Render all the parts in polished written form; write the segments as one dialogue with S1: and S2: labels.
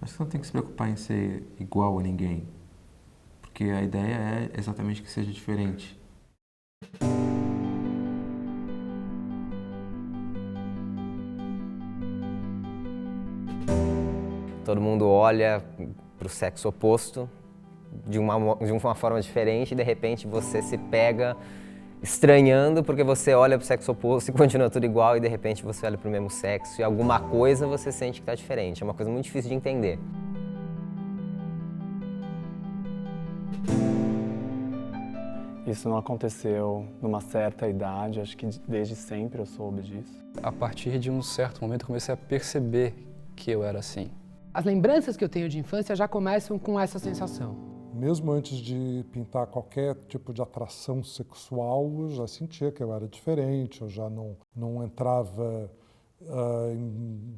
S1: Acho que você não tem que se preocupar em ser igual a ninguém, porque a ideia é exatamente que seja diferente.
S2: Todo mundo olha para o sexo oposto de uma forma diferente e de repente você se pega estranhando porque você olha para o sexo oposto e continua tudo igual e de repente você olha para o mesmo sexo e alguma coisa você sente que está diferente. É uma coisa muito difícil de entender.
S3: Isso não aconteceu numa certa idade, acho que desde sempre eu soube disso.
S4: A partir de um certo momento eu comecei a perceber que eu era assim.
S5: As lembranças que eu tenho de infância já começam com essa sensação.
S6: Mesmo antes de pintar qualquer tipo de atração sexual, eu já sentia que eu era diferente, eu já não entrava em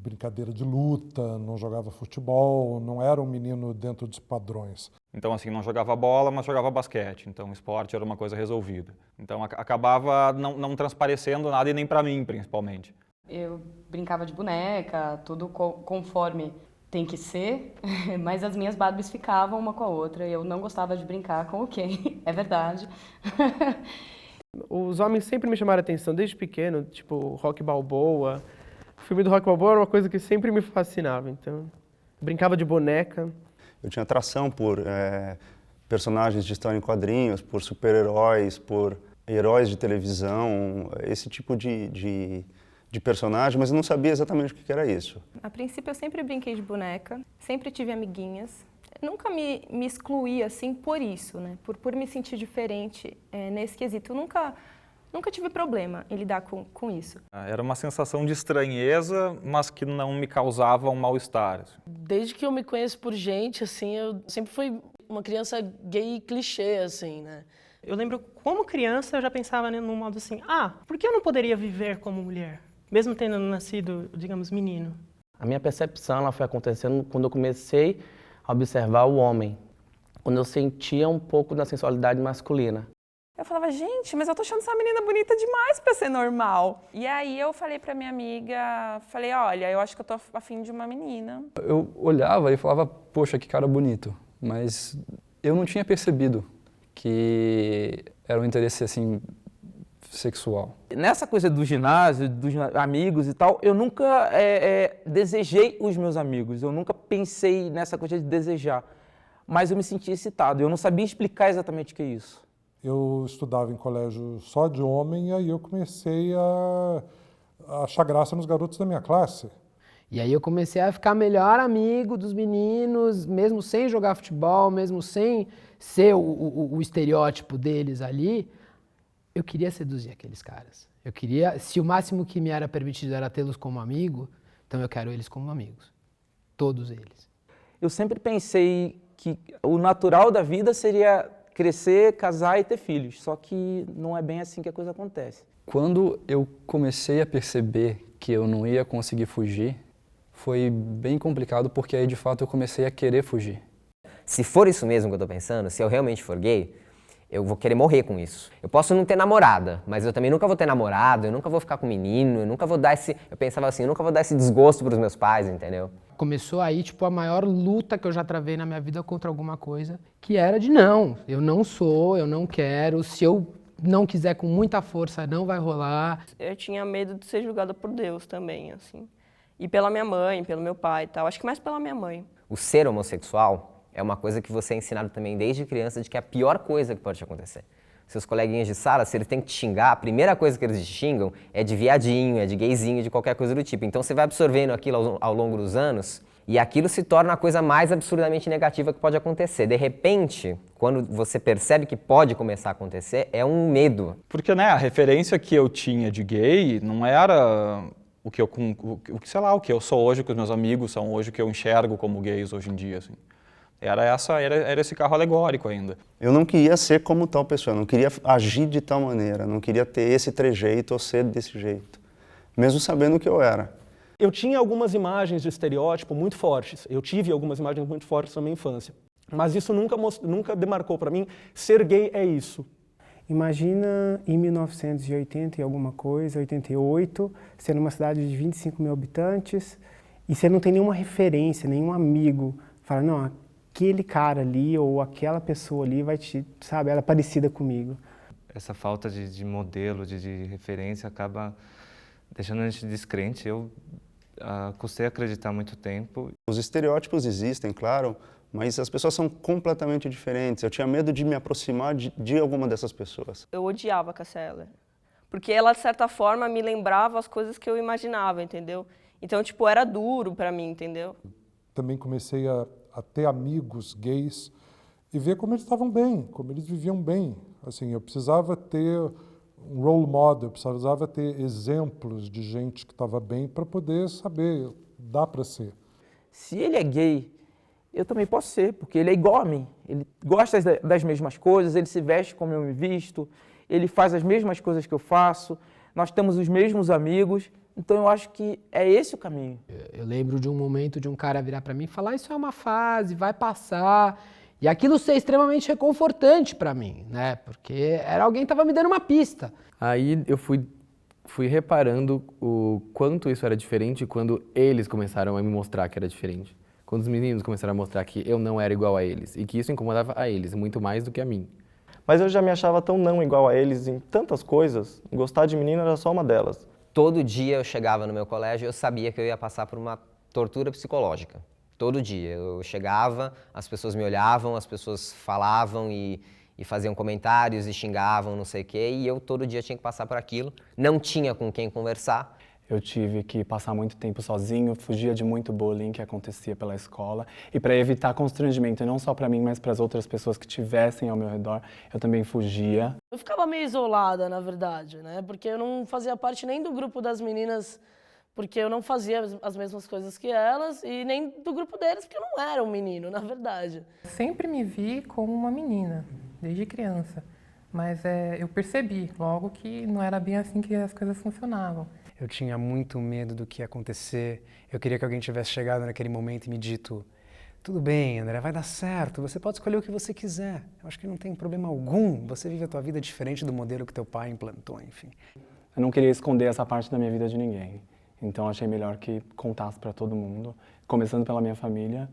S6: brincadeira de luta, não jogava futebol, não era um menino dentro dos padrões.
S7: Então, assim, não jogava bola, mas jogava basquete. Então, o esporte era uma coisa resolvida. Então, acabava não transparecendo nada e nem para mim, principalmente.
S8: Eu brincava de boneca, tudo conforme tem que ser, mas as minhas Barbies ficavam uma com a outra e eu não gostava de brincar com o Ken, é verdade.
S9: Os homens sempre me chamaram a atenção desde pequeno, tipo Rocky Balboa. O filme do Rocky Balboa era uma coisa que sempre me fascinava, então brincava de boneca.
S10: Eu tinha atração por personagens de história em quadrinhos, por super-heróis, por heróis de televisão, esse tipo de personagem, mas eu não sabia exatamente o que era isso.
S11: A princípio eu sempre brinquei de boneca, sempre tive amiguinhas. Nunca me excluí assim por isso, né? Por me sentir diferente nesse quesito. Eu nunca tive problema em lidar com isso.
S7: Era uma sensação de estranheza, mas que não me causava um mal-estar.
S12: Desde que eu me conheço por gente, assim, eu sempre fui uma criança gay clichê, assim, né?
S13: Eu lembro, como criança, eu já pensava num modo assim, por que eu não poderia viver como mulher? Mesmo tendo nascido, digamos, menino.
S14: A minha percepção ela foi acontecendo quando eu comecei a observar o homem, quando eu sentia um pouco da sensualidade masculina.
S15: Eu falava, gente, mas eu tô achando essa menina bonita demais pra ser normal. E aí eu falei pra minha amiga, olha, eu acho que eu tô afim de uma menina.
S4: Eu olhava e falava, poxa, que cara bonito, mas eu não tinha percebido que era um interesse, assim, sexual.
S16: Nessa coisa do ginásio, dos amigos e tal, eu nunca desejei os meus amigos, eu nunca pensei nessa coisa de desejar, mas eu me sentia excitado, eu não sabia explicar exatamente o que é isso.
S6: Eu estudava em colégio só de homem e aí eu comecei a achar graça nos garotos da minha classe.
S5: E aí eu comecei a ficar melhor amigo dos meninos, mesmo sem jogar futebol, mesmo sem ser o estereótipo deles ali. Eu queria seduzir aqueles caras. Eu queria, se o máximo que me era permitido era tê-los como amigo, então eu quero eles como amigos. Todos eles.
S16: Eu sempre pensei que o natural da vida seria crescer, casar e ter filhos. Só que não é bem assim que a coisa acontece.
S4: Quando eu comecei a perceber que eu não ia conseguir fugir, foi bem complicado porque aí de fato eu comecei a querer fugir.
S2: Se for isso mesmo que eu tô pensando, se eu realmente for gay, eu vou querer morrer com isso. Eu posso não ter namorada, mas eu também nunca vou ter namorado, eu nunca vou ficar com menino, eu nunca vou dar esse... Eu pensava assim, eu nunca vou dar esse desgosto pros meus pais, entendeu?
S5: Começou aí, tipo, a maior luta que eu já travei na minha vida contra alguma coisa, que era de não, eu não sou, eu não quero, se eu não quiser com muita força, não vai rolar.
S11: Eu tinha medo de ser julgada por Deus também, assim. E pela minha mãe, pelo meu pai e tal, acho que mais pela minha mãe.
S2: O ser homossexual é uma coisa que você é ensinado também desde criança de que é a pior coisa que pode te acontecer. Seus coleguinhas de sala, se eles têm que te xingar, a primeira coisa que eles te xingam é de viadinho, é de gayzinho, de qualquer coisa do tipo. Então você vai absorvendo aquilo ao longo dos anos e aquilo se torna a coisa mais absurdamente negativa que pode acontecer. De repente, quando você percebe que pode começar a acontecer, é um medo.
S7: Porque, né, a referência que eu tinha de gay não era o que eu sou hoje, o que os meus amigos são hoje, o que eu enxergo como gays hoje em dia, assim. Era esse carro alegórico ainda.
S10: Eu não queria ser como tal pessoa, eu não queria agir de tal maneira, não queria ter esse trejeito ou ser desse jeito, mesmo sabendo o que eu era.
S17: Eu tinha algumas imagens de estereótipo muito fortes, eu tive algumas imagens muito fortes na minha infância, mas isso nunca demarcou para mim, ser gay é isso.
S9: Imagina em 1980 e alguma coisa, 88, sendo uma cidade de 25 mil habitantes,
S18: E você não tem nenhuma referência, nenhum amigo, fala, não, aquele cara ali ou aquela pessoa ali vai te, sabe, ela é parecida comigo.
S19: Essa falta de modelo, de referência, acaba deixando a gente descrente. Eu custei a acreditar muito tempo.
S10: Os estereótipos existem, claro, mas as pessoas são completamente diferentes. Eu tinha medo de me aproximar de alguma dessas pessoas.
S20: Eu odiava a Cássia Eller, porque ela, de certa forma, me lembrava as coisas que eu imaginava, entendeu? Então, tipo, era duro pra mim, entendeu?
S6: Também comecei a ter amigos gays e ver como eles estavam bem, como eles viviam bem. Assim, eu precisava ter um role model, eu precisava ter exemplos de gente que estava bem para poder saber, dá para ser.
S16: Se ele é gay, eu também posso ser, porque ele é igual a mim. Ele gosta das mesmas coisas, ele se veste como eu me visto, ele faz as mesmas coisas que eu faço, nós temos os mesmos amigos, então eu acho que é esse o caminho.
S5: Eu lembro de um momento de um cara virar para mim e falar, isso é uma fase, vai passar. E aquilo ser extremamente reconfortante para mim, né? Porque era alguém que estava me dando uma pista.
S21: Aí eu fui reparando o quanto isso era diferente quando eles começaram a me mostrar que era diferente. Quando os meninos começaram a mostrar que eu não era igual a eles e que isso incomodava a eles muito mais do que a mim.
S17: Mas eu já me achava tão não igual a eles em tantas coisas. Gostar de menina era só uma delas.
S2: Todo dia eu chegava no meu colégio e eu sabia que eu ia passar por uma tortura psicológica. Todo dia. Eu chegava, as pessoas me olhavam, as pessoas falavam e faziam comentários e xingavam, não sei o quê, e eu todo dia tinha que passar por aquilo. Não tinha com quem conversar.
S3: Eu tive que passar muito tempo sozinho, fugia de muito bullying que acontecia pela escola. E para evitar constrangimento, não só para mim, mas para as outras pessoas que estivessem ao meu redor, eu também fugia.
S12: Eu ficava meio isolada, na verdade, né? Porque eu não fazia parte nem do grupo das meninas, porque eu não fazia as mesmas coisas que elas, e nem do grupo deles, porque eu não era um menino, na verdade.
S22: Sempre me vi como uma menina, desde criança. Mas eu percebi logo que não era bem assim que as coisas funcionavam.
S18: Eu tinha muito medo do que ia acontecer. Eu queria que alguém tivesse chegado naquele momento e me dito, tudo bem, André, vai dar certo, você pode escolher o que você quiser. Eu acho que não tem problema algum, você vive a tua vida diferente do modelo que teu pai implantou, enfim.
S3: Eu não queria esconder essa parte da minha vida de ninguém. Então achei melhor que contasse para todo mundo, começando pela minha família,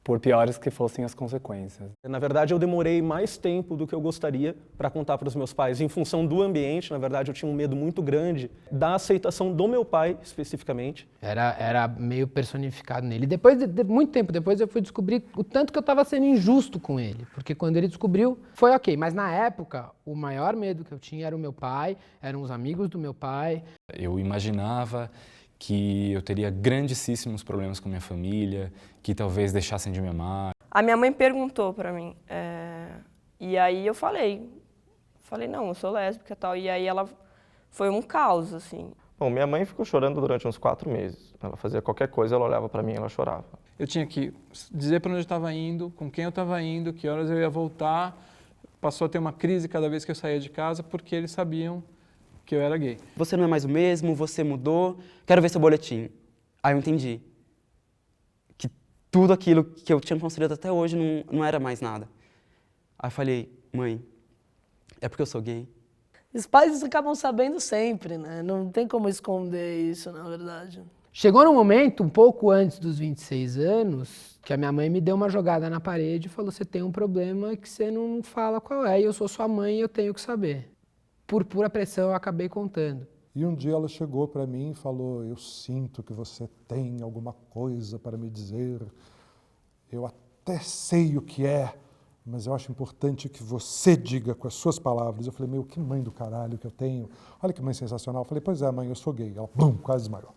S3: por piores que fossem as consequências.
S17: Na verdade, eu demorei mais tempo do que eu gostaria para contar para os meus pais. Em função do ambiente, na verdade, eu tinha um medo muito grande da aceitação do meu pai, especificamente.
S5: Era meio personificado nele. Depois de muito tempo depois, eu fui descobrir o tanto que eu estava sendo injusto com ele. Porque quando ele descobriu, foi ok. Mas na época, o maior medo que eu tinha era o meu pai, eram os amigos do meu pai.
S23: Eu imaginava que eu teria grandíssimos problemas com minha família, que talvez deixassem de me amar.
S20: A minha mãe perguntou pra mim, e aí eu falei não, eu sou lésbica e tal, e aí ela foi um caos, assim.
S24: Bom, minha mãe ficou chorando durante uns 4 meses. Ela fazia qualquer coisa, ela olhava pra mim e ela chorava.
S4: Eu tinha que dizer para onde eu estava indo, com quem eu estava indo, que horas eu ia voltar. Passou a ter uma crise cada vez que eu saía de casa, porque eles sabiam que eu era gay.
S25: Você não é mais o mesmo, você mudou, quero ver seu boletim. Aí eu entendi que tudo aquilo que eu tinha construído até hoje não era mais nada. Aí eu falei, mãe, é porque eu sou gay?
S12: Os pais acabam sabendo sempre, né? Não tem como esconder isso, na verdade.
S5: Chegou num momento, um pouco antes dos 26 anos, que a minha mãe me deu uma jogada na parede e falou, você tem um problema que você não fala qual é, e eu sou sua mãe e eu tenho que saber. Por pura pressão, eu acabei contando.
S6: E um dia ela chegou para mim e falou, eu sinto que você tem alguma coisa para me dizer. Eu até sei o que é, mas eu acho importante que você diga com as suas palavras. Eu falei, meu, que mãe do caralho que eu tenho. Olha que mãe sensacional. Eu falei, pois é, mãe, eu sou gay. Ela, bum, quase desmaiou.